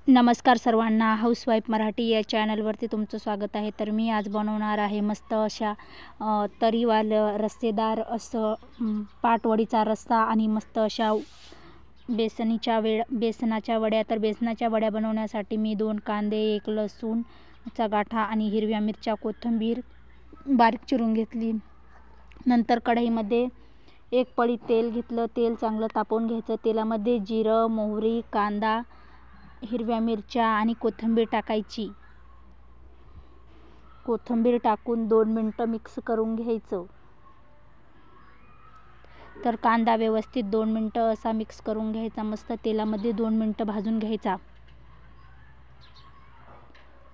नमस्कार सर्वांना, हाऊसवाईफ मराठी या चॅनलवरती तुमचं स्वागत आहे। तर मी आज बनवणार आहे मस्त अशा तरीवालं रस्सेदार असं पाटवडीचा रस्सा आणि मस्त अशा बेसनाच्या वड्या। तर बेसनाच्या वड्या बनवण्यासाठी मी 2 कांदे, 1 लसूणचा गाठा आणि हिरव्या मिरच्या, कोथिंबीर बारीक चिरून घेतली। नंतर कढईमध्ये 1 पळी तेल घेतलं। तेल चांगलं तापवून घ्यायचं। तेलामध्ये जिरं, मोहरी, कांदा, हिरव्या मिरच्या आणि कोथिंबीर टाकायची। कोथिंबीर टाकून 2 मिनिटं मिक्स करून घ्यायचं। तर कांदा व्यवस्थित 2 मिनिटं असा मिक्स करून घ्यायचा। मस्त तेलामध्ये 2 मिनिटं भाजून घ्यायचा।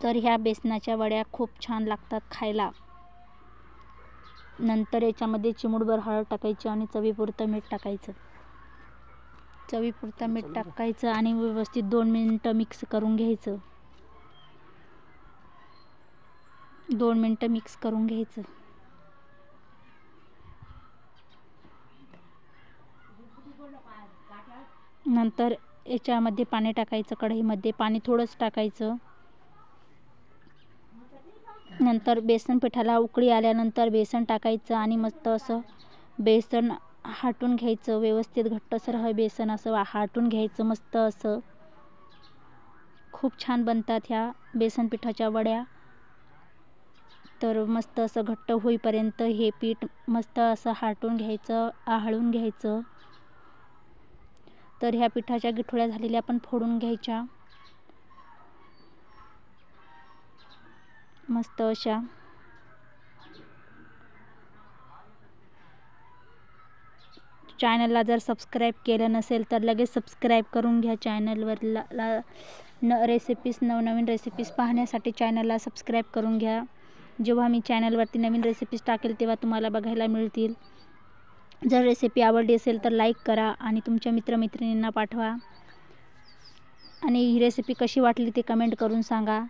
तर ह्या बेसनाच्या वड्या खूप छान लागतात खायला। नंतर याच्यामध्ये चिमूटभर हळद टाकायची आणि चवीपुरतं मीठ टाकायचं। चवीपुरतं मीठ टाकायचं आणि व्यवस्थित 2 मिनिटं मिक्स करून घ्यायचं। 2 मिनिटं मिक्स करून घ्यायचं। नंतर याच्यामध्ये पाणी टाकायचं। कढईमध्ये पाणी थोडंच टाकायचं। नंतर बेसन पिठाला उकळी आल्यानंतर बेसन टाकायचं आणि मस्त असं बेसन हाटून घ्यायचं। व्यवस्थित घट्टसर हे बेसन असं हाटून घ्यायचं। मस्त असं खूप छान बनतात ह्या बेसन पिठाच्या वड्या। तर मस्त असं घट्ट होईपर्यंत हे पीठ मस्त असं हाटून घ्यायचं, आळून घ्यायचं। तर ह्या पिठाच्या गिठोळ्या झालेल्या पण फोडून घ्यायच्या मस्त अशा। चॅनलला जर सबस्क्राईब केलं नसेल तर लगेच सबस्क्राईब करून घ्या। चॅनलवर नवनवीन रेसिपीज पाहण्यासाठी चॅनलला सबस्क्राईब करून घ्या। जेव्हा मी चॅनलवरती नवीन रेसिपीज टाकेल तेव्हा तुम्हाला बघायला मिळतील। जर रेसिपी आवडली असेल तर लाईक करा आणि तुमच्या मित्रमैत्रिणींना पाठवा आणि ही रेसिपी कशी वाटली ते कमेंट करून सांगा।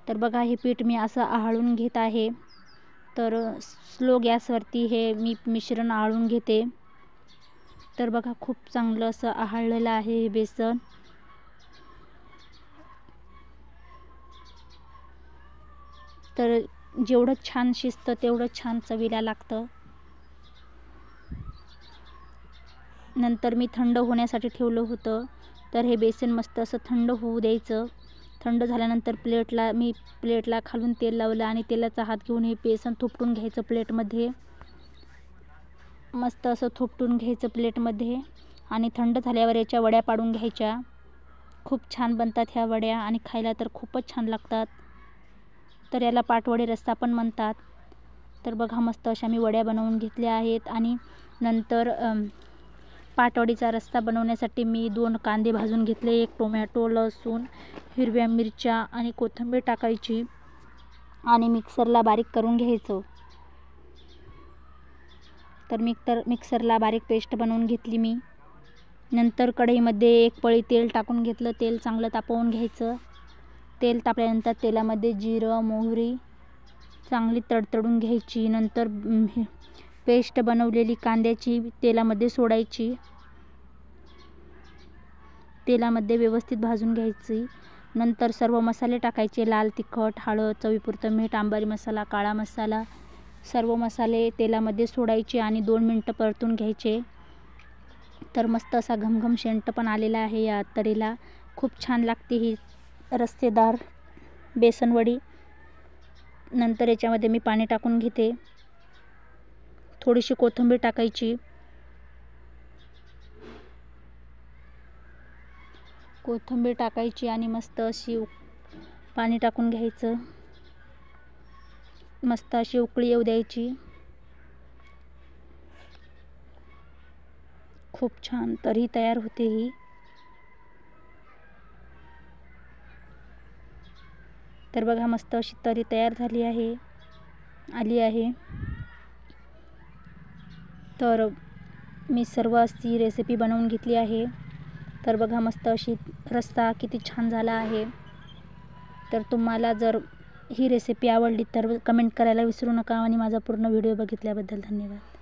तर बघा हे पीठ मी असं आळून घेत आहे। तर स्लो गॅसवरती हे मी मिश्रण आळून घेते। तर बघा खूप चांगलं असं आळलेलं आहे हे बेसन। तर जेवढं छान शिजतं तेवढं छान चवीला लागतं। नंतर मी थंड होण्यासाठी ठेवलं होतं। तर हे बेसन मस्त असं थंड होऊ द्यायचं। थंड झाल्यानंतर प्लेटला खालून तेल लावलं आणि तेलाचा हात घेऊन हे बेसन थोपटून घ्यायचं प्लेटमध्ये। मस्त असं थोपटून घ्यायचं प्लेटमध्ये आणि थंड झाल्यावर याच्या वड्या पाडून घ्यायच्या। खूप छान बनतात ह्या वड्या आणि खायला तर खूपच छान लागतात। तर याला पाटवडी रस्सा पण म्हणतात। तर बघा मस्त अशा मी वड्या बनवून घेतल्या आहेत। आणि नंतर पाटवडीचा रस्सा बनवण्यासाठी मी 2 कांदे भाजून घेतले, 1 टोमॅटो, लसूण, हिरव्या मिरच्या आणि कोथिंबीर टाकायची आणि मिक्सरला बारीक करून घ्यायचं। तर मिक्सरला बारीक पेस्ट बनवून घेतली मी। नंतर कढईमध्ये 1 पळी तेल टाकून घेतलं। तेल चांगलं तापवून घ्यायचं। तेल तापल्यानंतर तेलामध्ये जिरं, मोहरी चांगली तडतडून घ्यायची। नंतर पेस्ट बनवलेली कांद्याची तेलामध्ये सोडायची। तेलामध्ये व्यवस्थित भाजून घ्यायची। नंतर सर्व मसाले टाकायचे, लाल तिखट, हळद, चवीपुरतं मीठ, अंबारी मसाला, काळा मसाला, सर्व मसाले तेलामध्ये सोडायचे आणि 2 मिनिटं परतून घ्यायचे। तर मस्त असा घमघम शेंट पण आलेला आहे या तरीला। खूप छान लागते ही रस्सेदार बेसनवडी। नंतर याच्यामध्ये मी पाणी टाकून घेते। थोडीशी कोथिंबीर टाकायची। कोथिंबीर टाकायची आणि मस्त अशी पाणी टाकून घ्यायचं। मस्त अशी उकळी येऊ द्यायची। खूप छान तरी तयार होते ही। तर बघा मस्त अशी तरी तयार झाली आहे, आली आहे। तर मी सर्व अशी रेसिपी बनवून घेतली आहे। तर बघा मस्त अशी रस्सा किती छान झाला आहे। तर तुम्हाला जर ही रेसिपी आवडली तर कमेंट करायला विसरू नका आणि माझा पूर्ण व्हिडिओ बघितल्याबद्दल धन्यवाद।